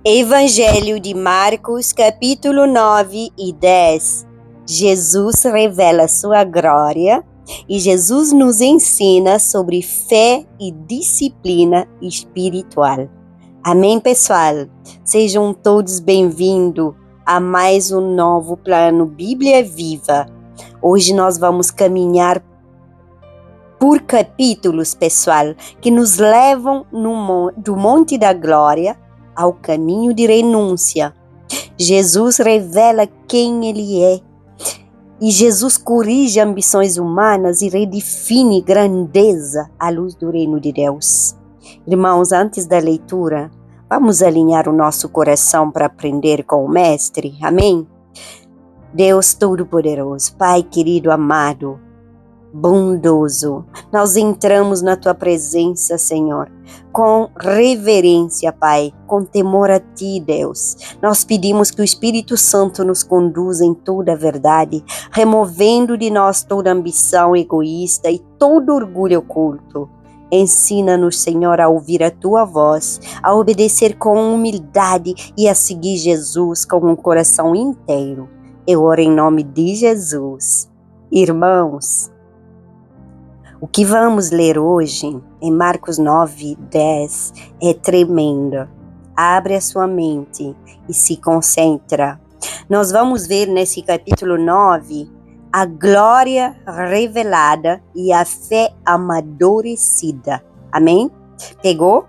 Evangelho de Marcos, capítulo 9 e 10. Jesus revela sua glória e Jesus nos ensina sobre fé e disciplina espiritual. Amém, pessoal? Sejam todos bem-vindos a mais um novo plano Bíblia Viva. Hoje nós vamos caminhar por capítulos, pessoal, que nos levam do Monte da Glória ao caminho de renúncia. Jesus revela quem Ele é. E Jesus corrige ambições humanas e redefine grandeza à luz do reino de Deus. Irmãos, antes da leitura, vamos alinhar o nosso coração para aprender com o Mestre. Amém? Deus Todo-Poderoso, Pai querido, amado, bondoso, nós entramos na Tua presença, Senhor, com reverência, Pai, com temor a Ti, Deus. Nós pedimos que o Espírito Santo nos conduza em toda a verdade, removendo de nós toda ambição egoísta e todo orgulho oculto. Ensina-nos, Senhor, a ouvir a Tua voz, a obedecer com humildade e a seguir Jesus com um coração inteiro. Eu oro em nome de Jesus. Irmãos, o que vamos ler hoje em Marcos 9, 10 é tremendo. Abre a sua mente e se concentra. Nós vamos ver nesse capítulo 9 a glória revelada e a fé amadurecida. Amém? Pegou?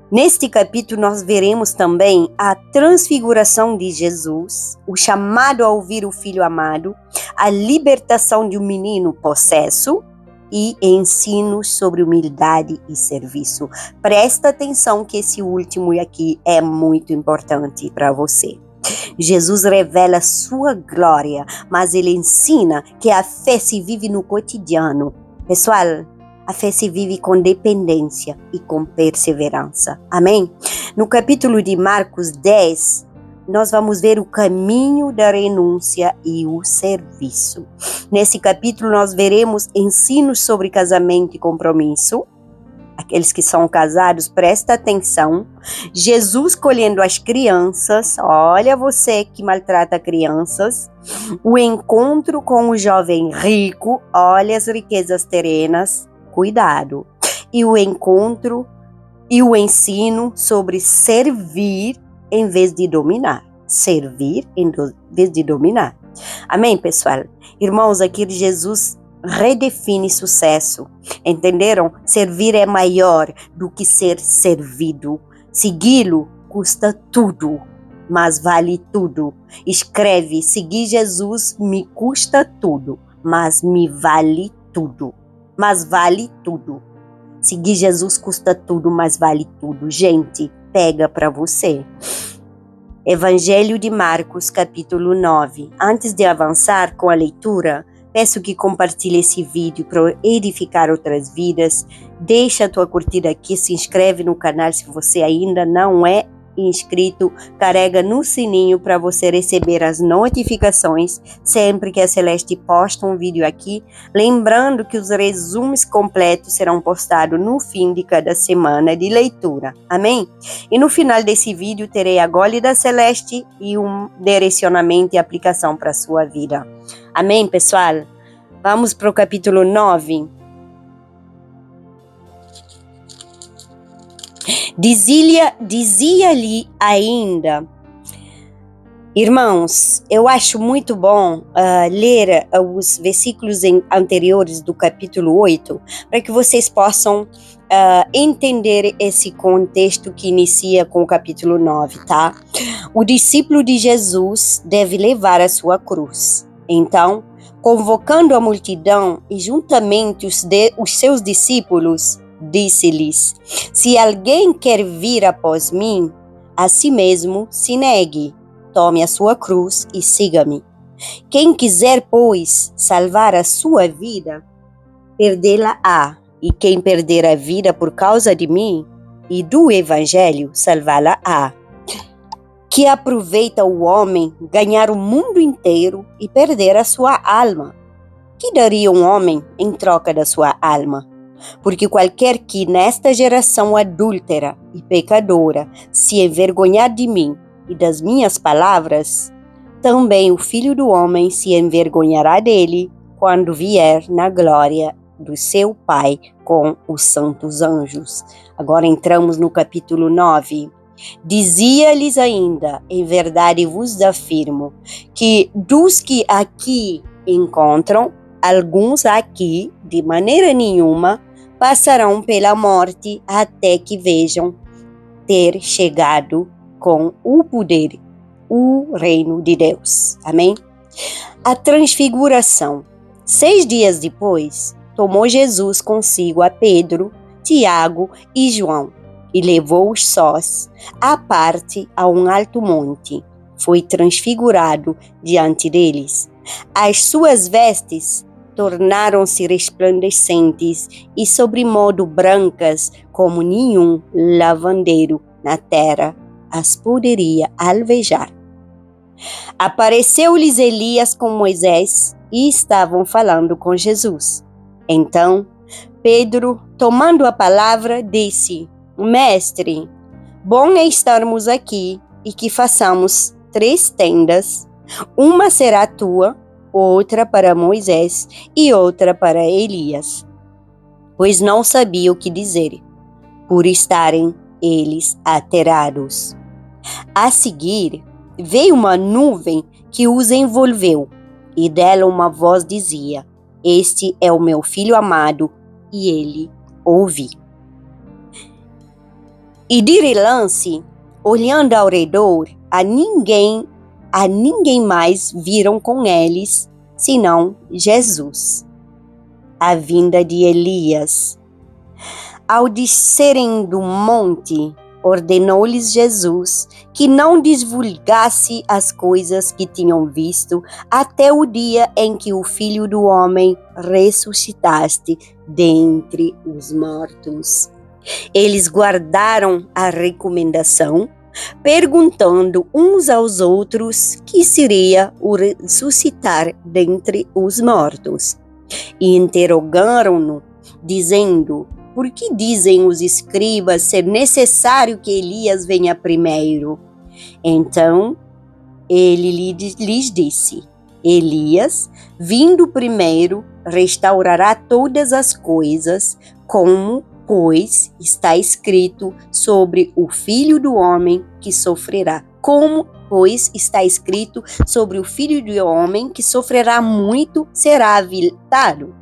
Neste capítulo nós veremos também a transfiguração de Jesus, o chamado a ouvir o Filho amado, a libertação de um menino possesso, e ensinos sobre humildade e serviço. Presta atenção que esse último aqui é muito importante para você. Jesus revela sua glória, mas ele ensina que a fé se vive no cotidiano. Pessoal, a fé se vive com dependência e com perseverança. Amém? No capítulo de Marcos 10, nós vamos ver o caminho da renúncia e o serviço. Nesse capítulo nós veremos ensinos sobre casamento e compromisso. Aqueles que são casados, presta atenção. Jesus colhendo as crianças, olha você que maltrata crianças. O encontro com o jovem rico, olha as riquezas terrenas, cuidado. E o encontro e o ensino sobre servir em vez de dominar. Servir em vez de dominar. Amém, pessoal? Irmãos, aqui Jesus redefine sucesso. Entenderam? Servir é maior do que ser servido. Segui-lo custa tudo, mas vale tudo. Escreve, seguir Jesus me custa tudo, mas me vale tudo. Mas vale tudo. Seguir Jesus custa tudo, mas vale tudo. Gente, pega para você. Evangelho de Marcos, capítulo 9. Antes de avançar com a leitura, peço que compartilhe esse vídeo para edificar outras vidas. Deixa a tua curtida aqui, se inscreve no canal se você ainda não é inscrito, carrega no sininho para você receber as notificações sempre que a Celeste posta um vídeo aqui, lembrando que os resumos completos serão postados no fim de cada semana de leitura, amém? E no final desse vídeo terei a gole da Celeste e um direcionamento e aplicação para a sua vida, amém, pessoal? Vamos para o capítulo 9. Dizia-lhe ainda, irmãos, eu acho muito bom ler os versículos anteriores do capítulo 8, para que vocês possam entender esse contexto que inicia com o capítulo 9, tá? O discípulo de Jesus deve levar a sua cruz. Então, convocando a multidão e juntamente os seus discípulos, disse-lhes, se alguém quer vir após mim, a si mesmo se negue, tome a sua cruz e siga-me. Quem quiser, pois, salvar a sua vida, perdê-la-á, e quem perder a vida por causa de mim e do Evangelho, salvá-la-á. Que aproveita o homem ganhar o mundo inteiro e perder a sua alma? Que daria um homem em troca da sua alma? porque qualquer que nesta geração adúltera e pecadora se envergonhar de mim e das minhas palavras, também o Filho do Homem se envergonhará dele quando vier na glória do seu Pai com os santos anjos. Agora entramos no capítulo 9. Dizia-lhes ainda, em verdade vos afirmo, que dos que aqui encontram, alguns aqui, de maneira nenhuma, passarão pela morte até que vejam ter chegado com o poder o reino de Deus. Amém? A transfiguração. 6 dias depois, tomou Jesus consigo a Pedro, Tiago e João e levou-os sós à parte a um alto monte. Foi transfigurado diante deles. As suas vestes tornaram-se resplandecentes e sobremodo brancas como nenhum lavandeiro na terra as poderia alvejar. Apareceu-lhes Elias com Moisés e estavam falando com Jesus. Então, Pedro, tomando a palavra, disse: Mestre, bom é estarmos aqui e que façamos 3 tendas. Uma será tua, outra para Moisés e outra para Elias. Pois não sabia o que dizer, por estarem eles aterados. A seguir, veio uma nuvem que os envolveu, e dela uma voz dizia: Este é o meu filho amado, e ele ouvi. E de relance, olhando ao redor, a ninguém mais viram com eles, senão Jesus. A vinda de Elias. Ao descerem do monte, ordenou-lhes Jesus que não divulgasse as coisas que tinham visto até o dia em que o Filho do Homem ressuscitaste dentre os mortos. Eles guardaram a recomendação, perguntando uns aos outros que seria o ressuscitar dentre os mortos. E interrogaram-no, dizendo: Por que dizem os escribas ser necessário que Elias venha primeiro? Então ele lhes disse: Elias, vindo primeiro, restaurará todas as coisas, como, pois, está escrito sobre o Filho do Homem que sofrerá. Como, pois, está escrito sobre o Filho do Homem que sofrerá muito, será aviltado.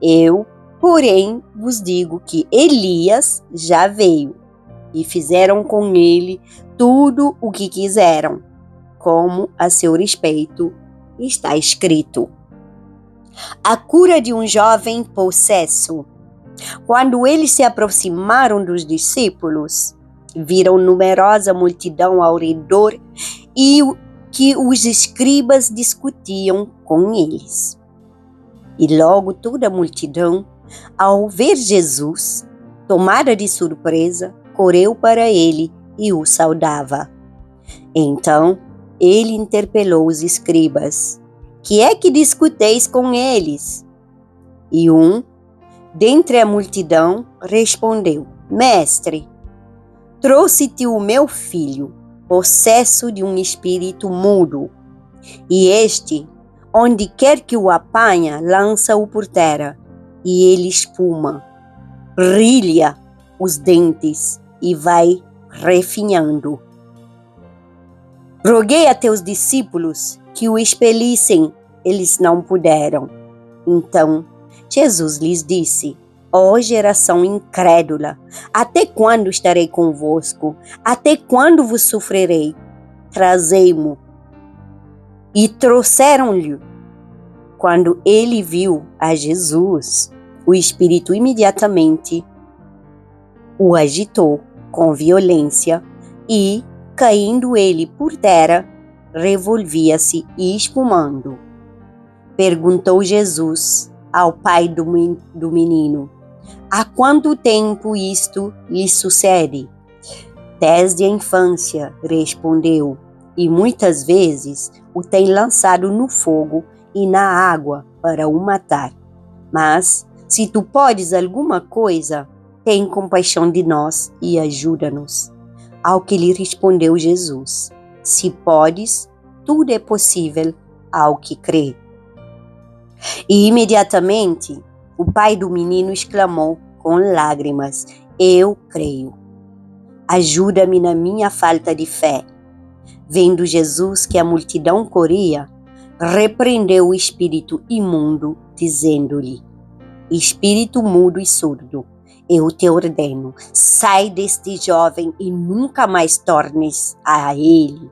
Eu, porém, vos digo que Elias já veio, e fizeram com ele tudo o que quiseram, como a seu respeito está escrito. A cura de um jovem possesso. Quando eles se aproximaram dos discípulos, viram numerosa multidão ao redor e que os escribas discutiam com eles. E logo toda a multidão, ao ver Jesus, tomada de surpresa, correu para ele e o saudava. Então ele interpelou os escribas: Que é que discuteis com eles? E um, dentre a multidão, respondeu: Mestre, trouxe-te o meu filho, possesso de um espírito mudo, e este, onde quer que o apanha, lança-o por terra, e ele espuma, rilha os dentes e vai refinhando. Roguei a teus discípulos que o expelissem, eles não puderam. Então Jesus lhes disse: Ó geração incrédula, até quando estarei convosco? Até quando vos sofrerei? Trazei-mo. E trouxeram-lhe. Quando ele viu a Jesus, o espírito imediatamente o agitou com violência e, caindo ele por terra, revolvia-se e espumando. Perguntou Jesus ao pai do menino: Há quanto tempo isto lhe sucede? Desde a infância, respondeu, e muitas vezes o tem lançado no fogo e na água para o matar. Mas Se tu podes alguma coisa, tem compaixão de nós e ajuda-nos. Ao que lhe respondeu Jesus: se podes, tudo é possível ao que crê. E imediatamente o pai do menino exclamou com lágrimas: eu creio. Ajuda-me na minha falta de fé. Vendo Jesus que a multidão corria, repreendeu o espírito imundo, dizendo-lhe: espírito mudo e surdo, eu te ordeno, sai deste jovem e nunca mais tornes a ele.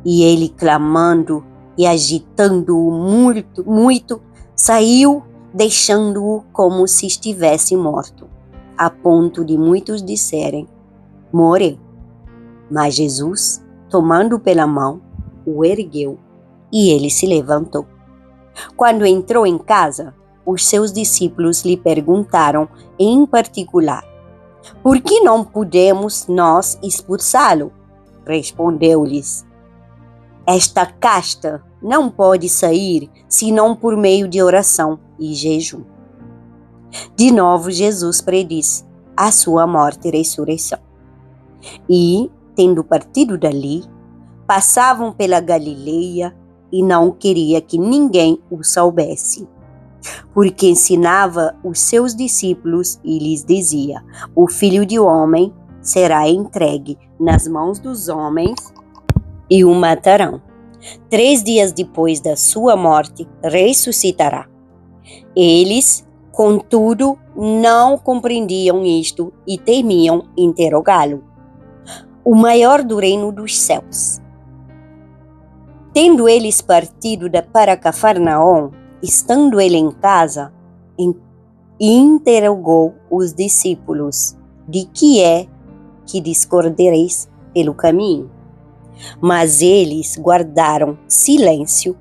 E ele, clamando e agitando-o muito, saiu, deixando-o como se estivesse morto, a ponto de muitos disserem: morreu. Mas Jesus, tomando-o pela mão, o ergueu e ele se levantou. Quando entrou em casa, os seus discípulos lhe perguntaram em particular: por que não pudemos nós expulsá-lo? Respondeu-lhes: esta casta não pode sair senão por meio de oração e jejum. De novo Jesus prediz a sua morte e ressurreição. E, tendo partido dali, passavam pela Galileia e não queria que ninguém o soubesse, porque ensinava os seus discípulos e lhes dizia: o Filho do Homem será entregue nas mãos dos homens e o matarão. 3 dias depois da sua morte, ressuscitará. Eles, contudo, não compreendiam isto e temiam interrogá-lo. O maior do reino dos céus. Tendo eles partido para Cafarnaum, estando ele em casa, interrogou os discípulos: de que é que discordereis pelo caminho? Mas eles guardaram silêncio,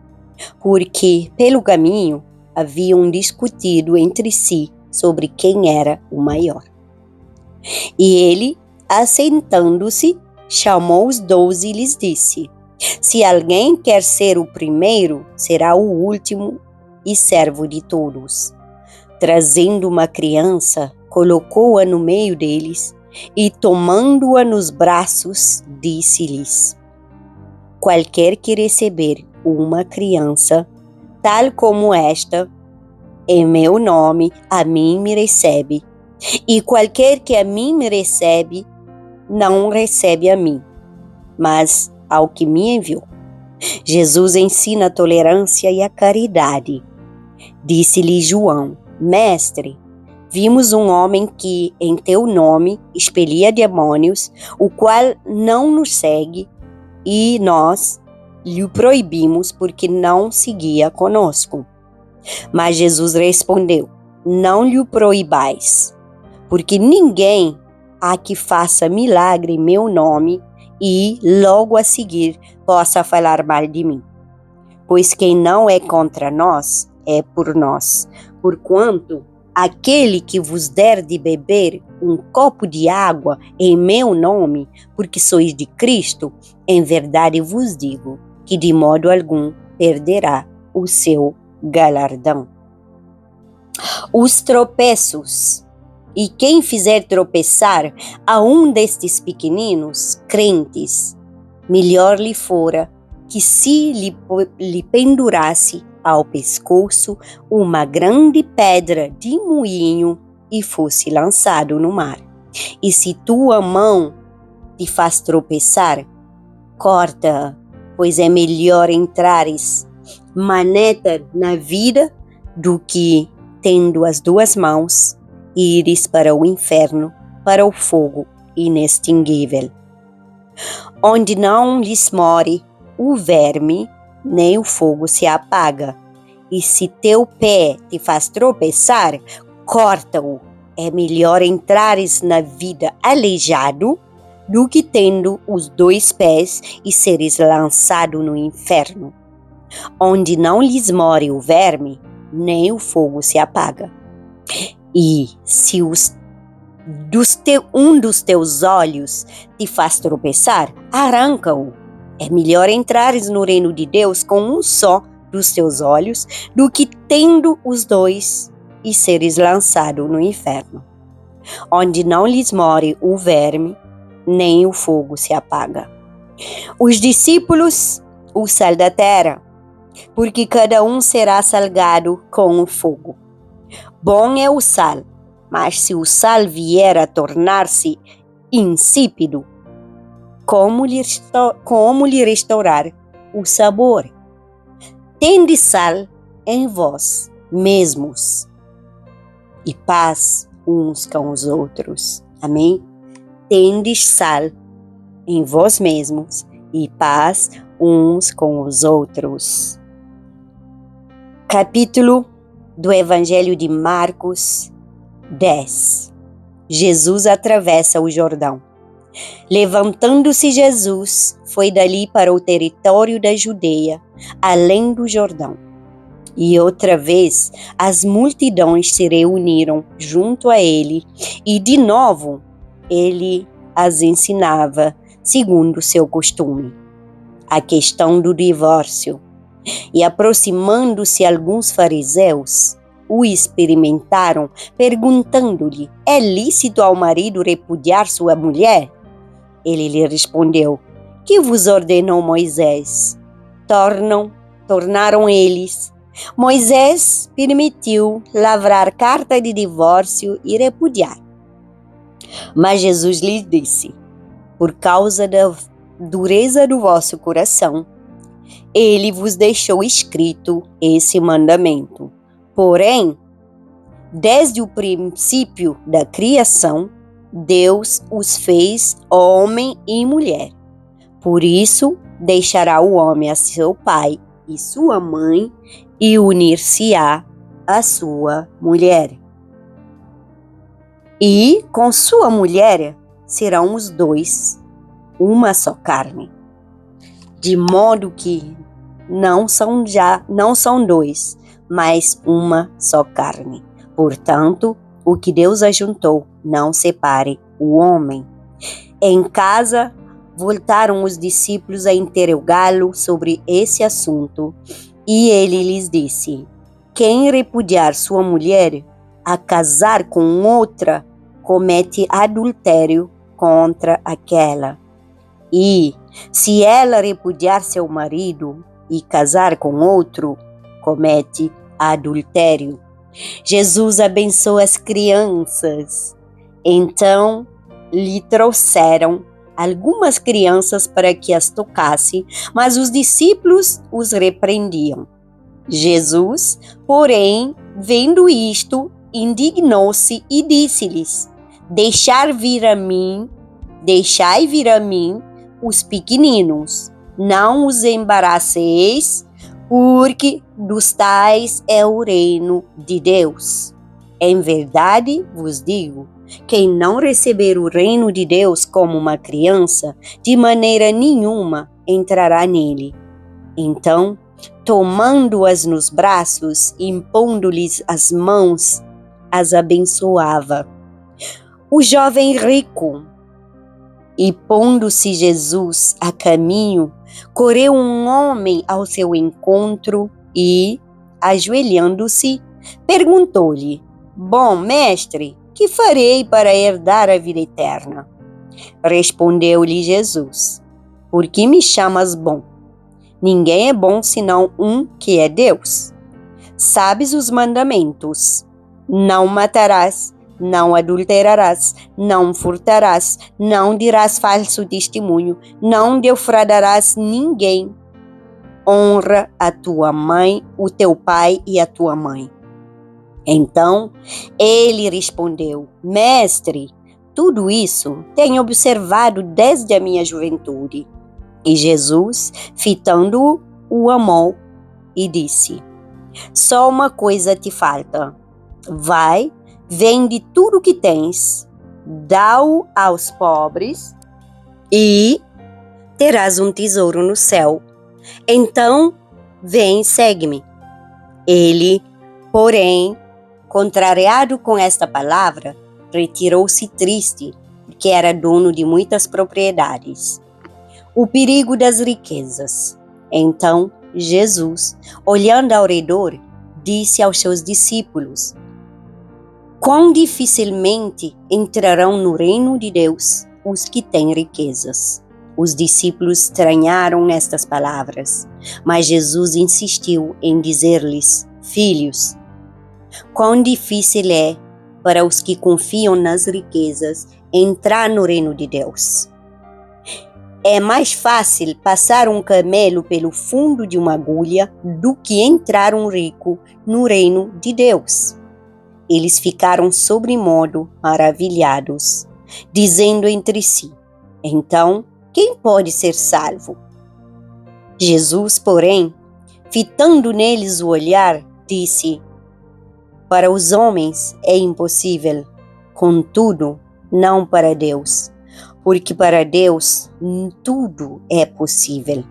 porque pelo caminho haviam discutido entre si sobre quem era o maior. E ele, assentando-se, chamou os 12 e lhes disse: se alguém quer ser o primeiro, será o último e servo de todos. Trazendo uma criança, colocou-a no meio deles e, tomando-a nos braços, disse-lhes: qualquer que receber uma criança, tal como esta, em meu nome, a mim me recebe. E qualquer que a mim me recebe, não recebe a mim, mas ao que me enviou. Jesus ensina a tolerância e a caridade. Disse-lhe João: mestre, vimos um homem que, em teu nome, expelia demônios, o qual não nos segue, e nós lhe proibimos porque não seguia conosco. Mas Jesus respondeu: não lhe proibais, porque ninguém há que faça milagre em meu nome e logo a seguir possa falar mal de mim. Pois quem não é contra nós é por nós. Porquanto aquele que vos der de beber um copo de água em meu nome, porque sois de Cristo, em verdade vos digo que de modo algum perderá o seu galardão. Os tropeços. E quem fizer tropeçar a um destes pequeninos crentes, melhor lhe fora que se lhe pendurasse ao pescoço uma grande pedra de moinho e fosse lançado no mar. E se tua mão te faz tropeçar, corta, pois é melhor entrares maneta na vida do que, tendo as 2 mãos, ires para o inferno, para o fogo inextinguível, onde não lhes more o verme, nem o fogo se apaga. E se teu pé te faz tropeçar, corta-o. É melhor entrares na vida aleijado do que tendo os 2 pés e seres lançado no inferno, onde não lhes more o verme, nem o fogo se apaga. E se um dos teus olhos te faz tropeçar, arranca-o. É melhor entrares no reino de Deus com um só dos teus olhos, do que tendo os 2 e seres lançado no inferno, onde não lhes more o verme, nem o fogo se apaga. Os discípulos, o sal da terra, porque cada um será salgado com o fogo. Bom é o sal, mas se o sal vier a tornar-se insípido, como lhe restaurar o sabor? Tende sal em vós mesmos e paz uns com os outros. Amém? Tendes sal em vós mesmos e paz uns com os outros. Capítulo do Evangelho de Marcos 10. Jesus atravessa o Jordão. Levantando-se Jesus, foi dali para o território da Judeia, além do Jordão. E outra vez as multidões se reuniram junto a ele, e de novo ele as ensinava, segundo seu costume, a questão do divórcio. E aproximando-se alguns fariseus, o experimentaram, perguntando-lhe: é lícito ao marido repudiar sua mulher? Ele lhe respondeu: que vos ordenou Moisés? Tornaram eles: Moisés permitiu lavrar carta de divórcio e repudiar. Mas Jesus lhe disse: por causa da dureza do vosso coração, ele vos deixou escrito esse mandamento. Porém, desde o princípio da criação, Deus os fez homem e mulher. Por isso, deixará o homem a seu pai e sua mãe e unir-se-á à sua mulher. E com sua mulher serão os dois uma só carne. De modo que não são dois, mas uma só carne. Portanto, o que Deus ajuntou, não separe o homem. Em casa, voltaram os discípulos a interrogá-lo sobre esse assunto, e ele lhes disse: quem repudiar sua mulher a casar com outra, comete adultério contra aquela. E, se ela repudiar seu marido e casar com outro, comete adultério. Jesus abençoa as crianças. Então lhe trouxeram algumas crianças para que as tocasse, mas os discípulos os repreendiam. Jesus, porém, vendo isto, indignou-se e disse-lhes: deixai vir a mim os pequeninos, não os embaraceis, porque dos tais é o reino de Deus. Em verdade vos digo, quem não receber o reino de Deus como uma criança, de maneira nenhuma entrará nele. Então, tomando-as nos braços, impondo-lhes as mãos, as abençoava. O jovem rico, e pondo-se Jesus a caminho, correu um homem ao seu encontro e, ajoelhando-se, perguntou-lhe: bom mestre, que farei para herdar a vida eterna? Respondeu-lhe Jesus: por que me chamas bom? Ninguém é bom senão um que é Deus. Sabes os mandamentos: não matarás, não adulterarás, não furtarás, não dirás falso testemunho, não defraudarás ninguém. Honra a tua mãe, o teu pai e a tua mãe. Então ele respondeu: mestre, tudo isso tenho observado desde a minha juventude. E Jesus, fitando-o, o amou e disse: só uma coisa te falta. Vai, vende tudo o que tens, dá-o aos pobres e terás um tesouro no céu. Então, vem, segue-me. Ele, porém, contrariado com esta palavra, retirou-se triste, porque era dono de muitas propriedades. O perigo das riquezas. Então, Jesus, olhando ao redor, disse aos seus discípulos: Quão dificilmente entrarão no reino de Deus os que têm riquezas. Os discípulos estranharam estas palavras, mas Jesus insistiu em dizer-lhes: Filhos, quão difícil é para os que confiam nas riquezas entrar no reino de Deus. É mais fácil passar um camelo pelo fundo de uma agulha do que entrar um rico no reino de Deus. Eles ficaram sobremodo maravilhados, dizendo entre si: Então, quem pode ser salvo? Jesus, porém, fitando neles o olhar, disse: Para os homens é impossível, contudo, não para Deus, porque para Deus tudo é possível.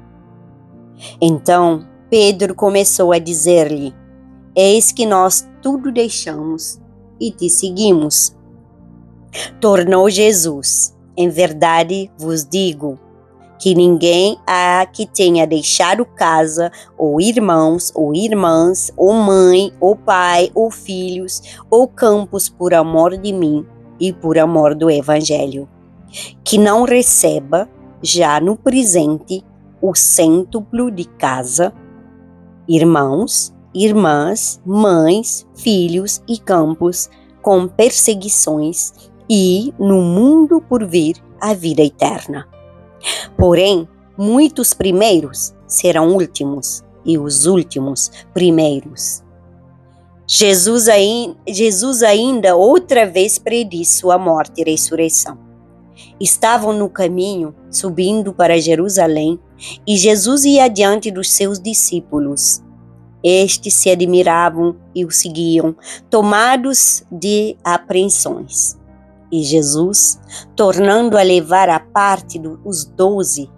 Então Pedro começou a dizer-lhe: Eis que nós tudo deixamos e te seguimos. Tornou Jesus: Em verdade vos digo que ninguém há que tenha deixado casa, ou irmãos, ou irmãs, ou mãe, ou pai, ou filhos, ou campos por amor de mim e por amor do Evangelho, que não receba já no presente o cêntuplo de casa, irmãos, irmãs, mães, filhos e campos, com perseguições, e no mundo por vir a vida eterna. Porém, muitos primeiros serão últimos, e os últimos primeiros. Jesus ainda outra vez predisse sua morte e ressurreição. Estavam no caminho, subindo para Jerusalém, e Jesus ia diante dos seus discípulos. Estes se admiravam e o seguiam, tomados de apreensões. E Jesus, tornando a levar à parte os 12,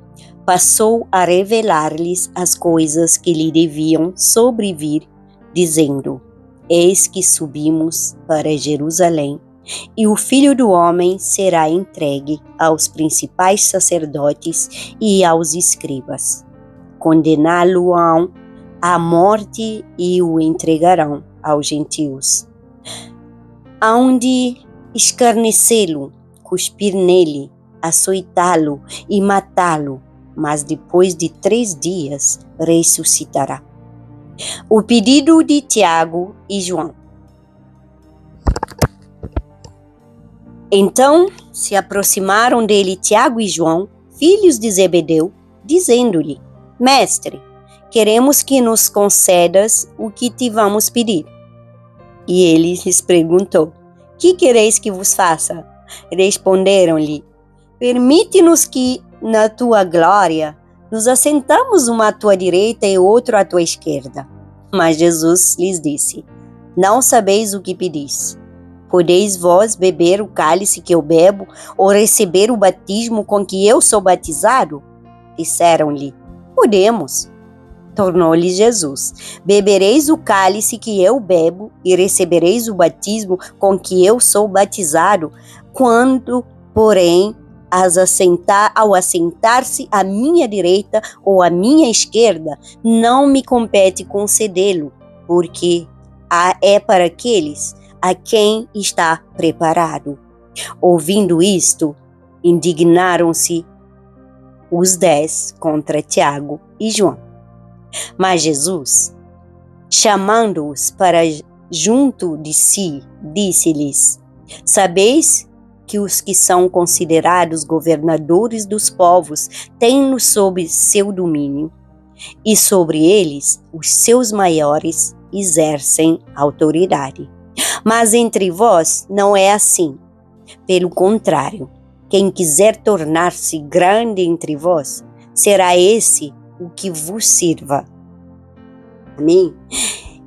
passou a revelar-lhes as coisas que lhe deviam sobrevir, dizendo: Eis que subimos para Jerusalém, e o Filho do Homem será entregue aos principais sacerdotes e aos escribas. Condená-lo-ão à morte e o entregarão aos gentios. Aonde escarnecê-lo, cuspir nele, açoitá-lo e matá-lo, mas depois de 3 dias ressuscitará. O pedido de Tiago e João. Então se aproximaram dele Tiago e João, filhos de Zebedeu, dizendo-lhe: Mestre, queremos que nos concedas o que te vamos pedir. E ele lhes perguntou: Que quereis que vos faça? Responderam-lhe: Permite-nos que, na tua glória, nos assentamos uma à tua direita e outro à tua esquerda. Mas Jesus lhes disse: Não sabeis o que pedis. Podeis vós beber o cálice que eu bebo, ou receber o batismo com que eu sou batizado? Disseram-lhe: Podemos. Tornou-lhe Jesus: Bebereis o cálice que eu bebo e recebereis o batismo com que eu sou batizado, quando, porém, ao assentar-se à minha direita ou à minha esquerda, não me compete concedê-lo, porque é para aqueles a quem está preparado. Ouvindo isto, indignaram-se os 10 contra Tiago e João. Mas Jesus, chamando-os para junto de si, disse-lhes: Sabeis que os que são considerados governadores dos povos têm-nos sob seu domínio, e sobre eles os seus maiores exercem autoridade. Mas entre vós não é assim. Pelo contrário, quem quiser tornar-se grande entre vós, será esse o que vos sirva. Amém?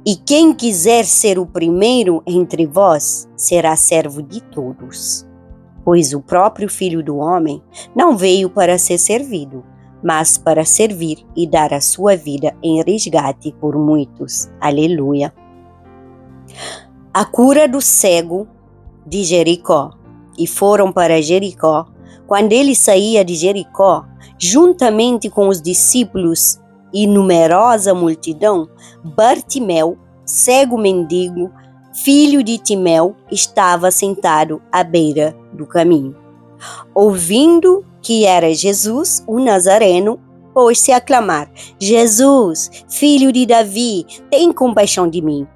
E quem quiser ser o primeiro entre vós, será servo de todos. Pois o próprio Filho do Homem não veio para ser servido, mas para servir e dar a sua vida em resgate por muitos. Aleluia. A cura do cego de Jericó. E foram para Jericó. Quando ele saía de Jericó, juntamente com os discípulos e numerosa multidão, Bartimeu, cego mendigo, filho de Timeu, estava sentado à beira do caminho. Ouvindo que era Jesus, o Nazareno, pôs-se a clamar: Jesus, filho de Davi, tem compaixão de mim.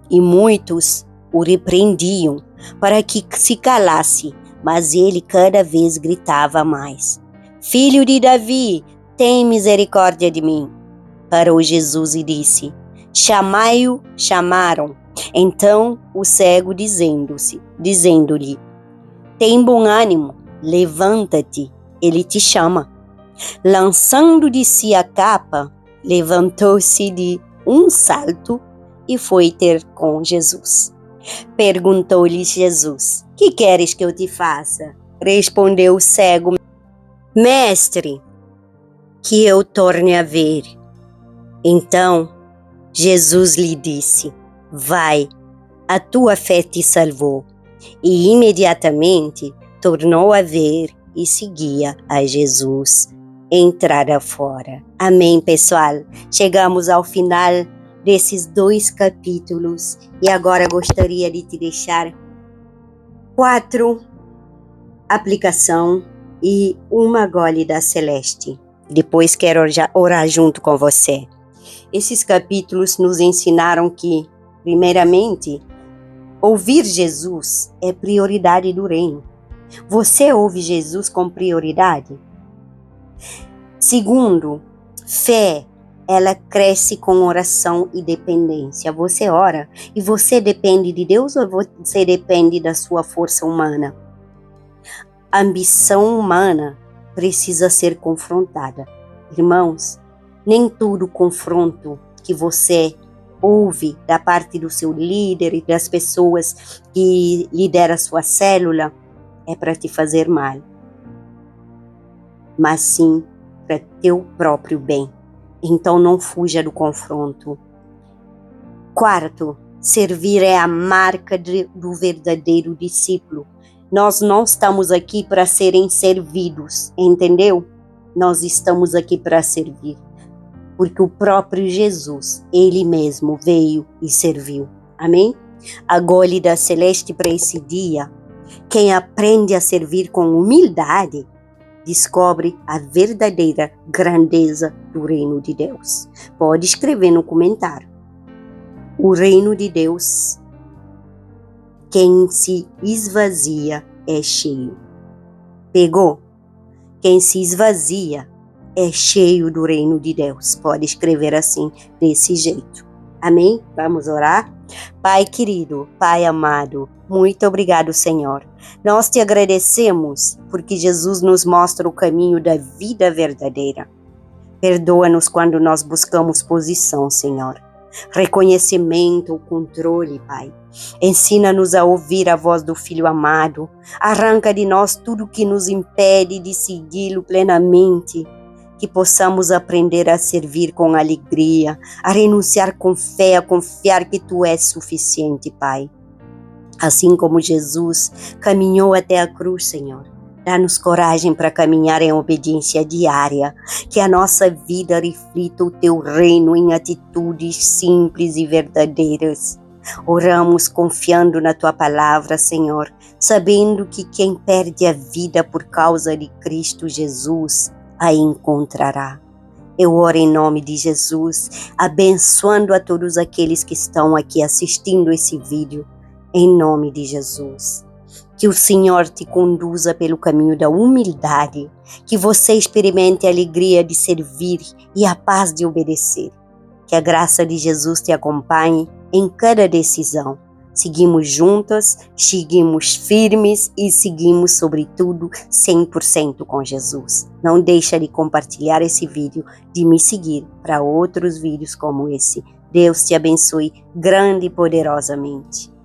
E muitos o repreendiam para que se calasse, mas ele cada vez gritava mais: Filho de Davi, tem misericórdia de mim. Parou Jesus e disse: Chamai-o. Chamaram. Então o cego dizendo-lhe: Tem bom ânimo, levanta-te, ele te chama. Lançando de si a capa, levantou-se de um salto e foi ter com Jesus. Perguntou-lhe Jesus: Que queres que eu te faça? Respondeu o cego: Mestre, que eu torne a ver. Então Jesus lhe disse: Vai, a tua fé te salvou. E imediatamente tornou a ver e seguia a Jesus entrada fora. Amém, pessoal? Chegamos ao final desses 2 capítulos e agora gostaria de te deixar 4 aplicação e uma gole da Celeste. Depois quero orar junto com você. Esses capítulos nos ensinaram que, primeiramente, ouvir Jesus é prioridade do reino. Você ouve Jesus com prioridade? Segundo, fé, ela cresce com oração e dependência. Você ora e você depende de Deus ou você depende da sua força humana? A ambição humana precisa ser confrontada. Irmãos, nem todo confronto que você ouve da parte do seu líder e das pessoas que lideram a sua célula é para te fazer mal, mas sim para teu próprio bem. Então não fuja do confronto. 4, servir é a marca do verdadeiro discípulo. Nós não estamos aqui para serem servidos, entendeu? Nós estamos aqui para servir, porque o próprio Jesus, ele mesmo veio e serviu. Amém? A gole da Celeste para esse dia: quem aprende a servir com humildade descobre a verdadeira grandeza do reino de Deus. Pode escrever no comentário. O reino de Deus, quem se esvazia é cheio. Pegou? Quem se esvazia é cheio do reino de Deus. Pode escrever assim, desse jeito. Amém? Vamos orar? Pai querido, Pai amado, muito obrigado, Senhor. Nós te agradecemos porque Jesus nos mostra o caminho da vida verdadeira. Perdoa-nos quando nós buscamos posição, Senhor. Reconhecimento, o controle, Pai. Ensina-nos a ouvir a voz do Filho amado. Arranca de nós tudo que nos impede de segui-lo plenamente. Que possamos aprender a servir com alegria, a renunciar com fé, a confiar que Tu és suficiente, Pai. Assim como Jesus caminhou até a cruz, Senhor, dá-nos coragem para caminhar em obediência diária, que a nossa vida reflita o Teu reino em atitudes simples e verdadeiras. Oramos confiando na Tua palavra, Senhor, sabendo que quem perde a vida por causa de Cristo Jesus, a encontrará. Eu oro em nome de Jesus, abençoando a todos aqueles que estão aqui assistindo esse vídeo, em nome de Jesus. Que o Senhor te conduza pelo caminho da humildade, que você experimente a alegria de servir e a paz de obedecer. Que a graça de Jesus te acompanhe em cada decisão. Seguimos juntas, seguimos firmes e seguimos, sobretudo, 100% com Jesus. Não deixa de compartilhar esse vídeo, de me seguir para outros vídeos como esse. Deus te abençoe grande e poderosamente.